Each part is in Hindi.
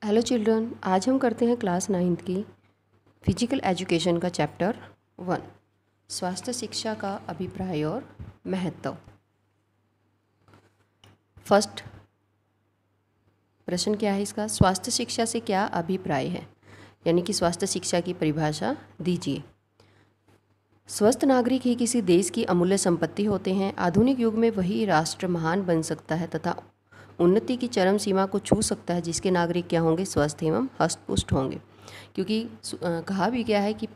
हेलो चिल्ड्रन, आज हम करते हैं क्लास 9th की फिजिकल एजुकेशन का चैप्टर 1 स्वास्थ्य शिक्षा का अभिप्राय और महत्व। फर्स्ट प्रश्न क्या है इसका, स्वास्थ्य शिक्षा से क्या अभिप्राय है, यानी कि स्वास्थ्य शिक्षा की परिभाषा दीजिए। स्वस्थ नागरिक ही किसी देश की अमूल्य संपत्ति होते हैं। आधुनिक युग में वही राष्ट्र महान बन सकता है तथा उन्नति की चरम सीमा को छू सकता है जिसके नागरिक क्या होंगे, स्वस्थ एवं हष्टपुष्ट होंगे। क्योंकि कहा भी गया है कि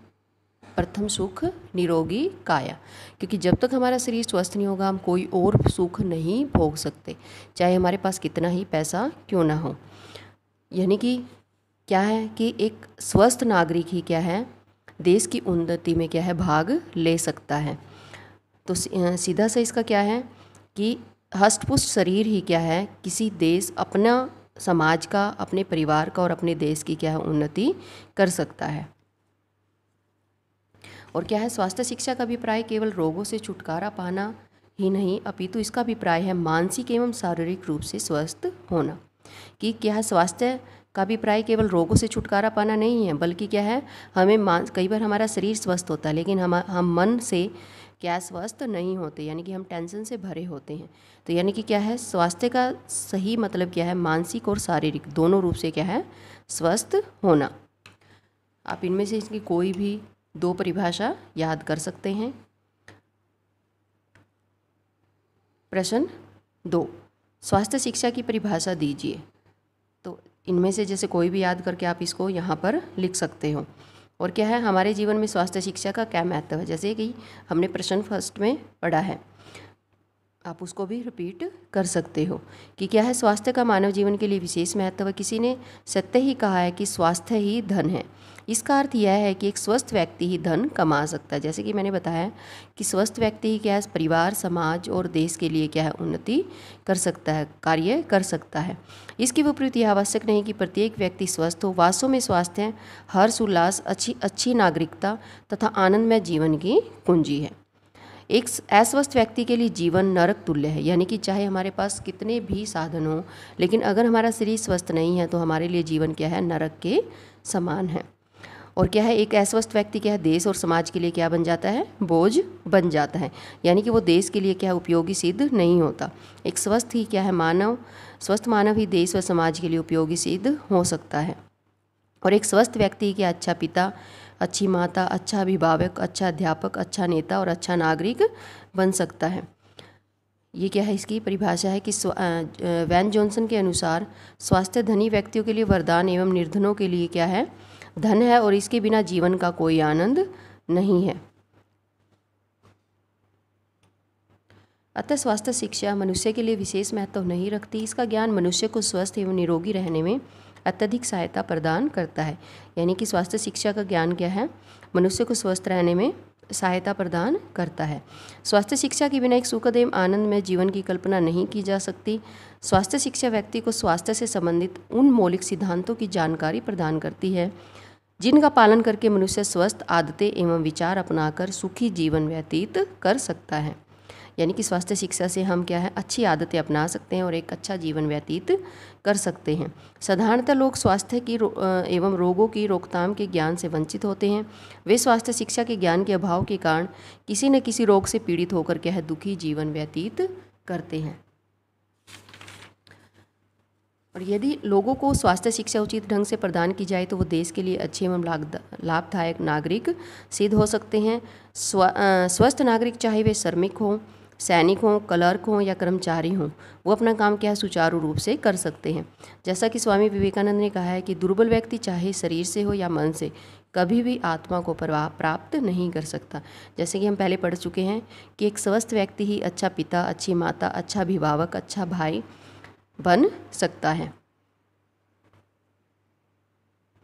प्रथम सुख निरोगी काया, क्योंकि जब तक हमारा शरीर स्वस्थ नहीं होगा हम कोई और सुख नहीं भोग सकते, चाहे हमारे पास कितना ही पैसा क्यों ना हो। यानी कि क्या है कि एक स्वस्थ नागरिक ही क्या है, देश की उन्नति में क्या है, भाग ले सकता है। तो सीधा से इसका क्या है कि हष्टपुष्ट शरीर ही क्या है, किसी देश, अपना समाज का, अपने परिवार का और अपने देश की क्या है, उन्नति कर सकता है। और क्या है, स्वास्थ्य शिक्षा का अभिप्राय केवल रोगों से छुटकारा पाना ही नहीं, अपितु इसका अभिप्राय है मानसिक एवं शारीरिक रूप से स्वस्थ होना। कि क्या है, स्वास्थ्य का अभिप्राय केवल रोगों से छुटकारा पाना नहीं है, बल्कि क्या है, हमें कई बार हमारा शरीर स्वस्थ होता है लेकिन हम मन से क्या स्वस्थ नहीं होते, यानी कि हम टेंशन से भरे होते हैं। तो यानी कि क्या है, स्वास्थ्य का सही मतलब क्या है, मानसिक और शारीरिक दोनों रूप से क्या है, स्वस्थ होना। आप इनमें से इसकी कोई भी दो परिभाषा याद कर सकते हैं। प्रश्न 2, स्वास्थ्य शिक्षा की परिभाषा दीजिए। तो इनमें से जैसे कोई भी याद करके आप इसको यहाँ पर लिख सकते हो। और क्या है, हमारे जीवन में स्वास्थ्य शिक्षा का क्या महत्व है, जैसे कि हमने प्रश्न फर्स्ट में पढ़ा है, आप उसको भी रिपीट कर सकते हो कि क्या है, स्वास्थ्य का मानव जीवन के लिए विशेष महत्व है। किसी ने सत्य ही कहा है कि स्वास्थ्य ही धन है। इसका अर्थ यह है कि एक स्वस्थ व्यक्ति ही धन कमा सकता है। जैसे कि मैंने बताया कि स्वस्थ व्यक्ति ही क्या है, परिवार, समाज और देश के लिए क्या है, उन्नति कर सकता है, कार्य कर सकता है। इसकी विपरीत यह आवश्यक नहीं कि प्रत्येक व्यक्ति स्वस्थ हो। वास्तव में स्वास्थ्य हर्ष, उल्लास, अच्छी नागरिकता तथा आनंदमय जीवन की कुंजी है। एक अस्वस्थ व्यक्ति के लिए जीवन नरक तुल्य है, यानी कि चाहे हमारे पास कितने भी साधन हो, लेकिन अगर हमारा शरीर स्वस्थ नहीं है तो हमारे लिए जीवन क्या है, नरक के समान है। और क्या है, एक अस्वस्थ व्यक्ति क्या है, देश और समाज के लिए क्या बन जाता है, बोझ बन जाता है, यानी कि वो देश के लिए क्या है, उपयोगी सिद्ध नहीं होता। एक स्वस्थ ही क्या है, स्वस्थ मानव ही देश व समाज के लिए उपयोगी सिद्ध हो सकता है। और एक स्वस्थ व्यक्ति क्या, अच्छा पिता, अच्छी माता, अच्छा अभिभावक, अच्छा अध्यापक, अच्छा नेता और अच्छा नागरिक बन सकता है। ये क्या है, इसकी परिभाषा है कि वैन जॉनसन के अनुसार स्वास्थ्य धनी व्यक्तियों के लिए वरदान एवं निर्धनों के लिए क्या है, धन है, और इसके बिना जीवन का कोई आनंद नहीं है। अतः स्वास्थ्य शिक्षा मनुष्य के लिए विशेष महत्व नहीं रखती। इसका ज्ञान मनुष्य को स्वस्थ एवं निरोगी रहने में अत्यधिक सहायता प्रदान करता है। यानी कि स्वास्थ्य शिक्षा का ज्ञान क्या है, मनुष्य को स्वस्थ रहने में सहायता प्रदान करता है। स्वास्थ्य शिक्षा के बिना एक सुखद एवं आनंदमय जीवन की कल्पना नहीं की जा सकती। स्वास्थ्य शिक्षा व्यक्ति को स्वास्थ्य से संबंधित उन मौलिक सिद्धांतों की जानकारी प्रदान करती है जिनका पालन करके मनुष्य स्वस्थ आदतें एवं विचार अपनाकर सुखी जीवन व्यतीत कर सकता है। यानी कि स्वास्थ्य शिक्षा से हम क्या है, अच्छी आदतें अपना सकते हैं और एक अच्छा जीवन व्यतीत कर सकते हैं। साधारणतः लोग स्वास्थ्य की एवं रोगों की रोकथाम के ज्ञान से वंचित होते हैं। वे स्वास्थ्य शिक्षा के ज्ञान के अभाव के कारण किसी न किसी रोग से पीड़ित होकर क्या है, दुखी जीवन व्यतीत करते हैं। और यदि लोगों को स्वास्थ्य शिक्षा उचित ढंग से प्रदान की जाए तो वो देश के लिए अच्छे एवं लाभदायक नागरिक सिद्ध हो सकते हैं। स्वस्थ नागरिक चाहे वे श्रमिक हों, सैनिक हों, क्लर्क हों या कर्मचारी हों, वो अपना काम क्या है, सुचारू रूप से कर सकते हैं। जैसा कि स्वामी विवेकानंद ने कहा है कि दुर्बल व्यक्ति चाहे शरीर से हो या मन से कभी भी आत्मा को प्राप्त नहीं कर सकता। जैसे कि हम पहले पढ़ चुके हैं कि एक स्वस्थ व्यक्ति ही अच्छा पिता, अच्छी माता, अच्छा अभिभावक, अच्छा भाई बन सकता है।